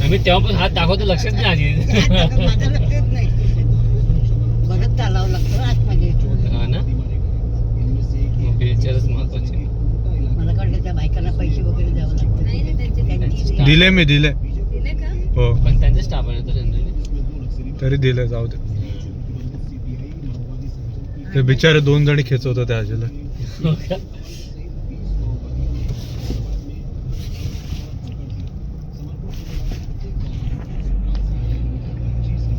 आम्ही तेव्हा पण हात दाखवतो, लक्षच नाही आधी. माझं लक्षच नाही. बरंच चालावं लागतं आतमध्ये. हा ना, व्हीलचेअरच महत्वाचे. मला कळलं त्या बायकांना पैसे वगैरे द्यावं लागतं. दिले मी दिले हो, पण त्यांचे स्टाफ आहे तो जनरली. तरी दिले, जाऊ दे. ते बिचारे 2 जणी खेचवतो त्या आजीला.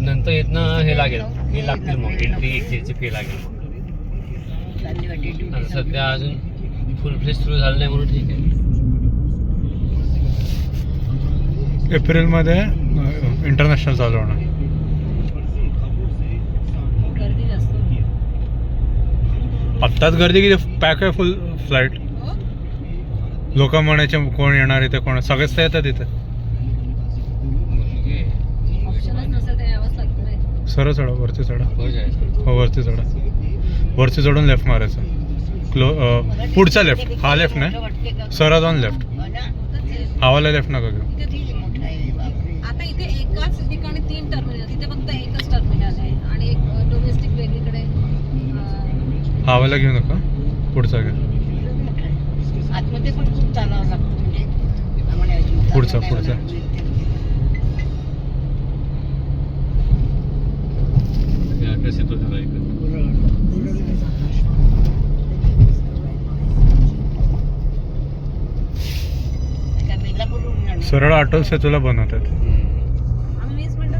नंतर इथनं हे लागेल, हे लागतील मग एंट्री एक्झिटची फी लागेल मग. आता सध्या अजून फुल फ्लेज सुरू झालं नाही म्हणून ठीक आहे. एप्रिलमध्ये इंटरनॅशनल चालू होणार. आत्ताच गर्दी किती पॅक आहे, फुल फ्लाईट. लोक म्हणायचे कोण येणार इथे, कोण सगळेच तर येतात इथे. सरळ चढा, वरती चढा. हो वरती चढा, वरती चढून लेफ्ट मारायचं. पुढचा लेफ्ट, हा लेफ्ट नाही, सरळ जाऊन लेफ्ट. हावाला लेफ्ट नका घेऊ. आता इथे एकाच ठिकाणी 3 टर्मिनल, तिथे फक्त एकच टर्मिनल आहे आणि एक डोमेस्टिक वेगळीकडे. हावाला घेऊ नका, पुढचा घ्या. आतमध्ये पण खूप चालावं लागतं म्हणजे. पुढचा कसं तो झाला इकडे. सरळ अटल सेतूला बनवतात. आम्ही 20 मिनिटं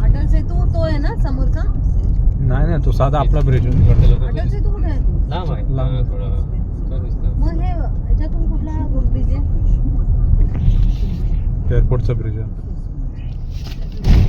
अटल सेतू तो आहे ना समोरचा. नाही तो साधा आपला ब्रिज. अटल सेतू कुठे आहे? लांब आहे थोडं. मग हे याच्यातून कुठला ब्रिज आहे? एअरपोर्टचा ब्रिज आहे.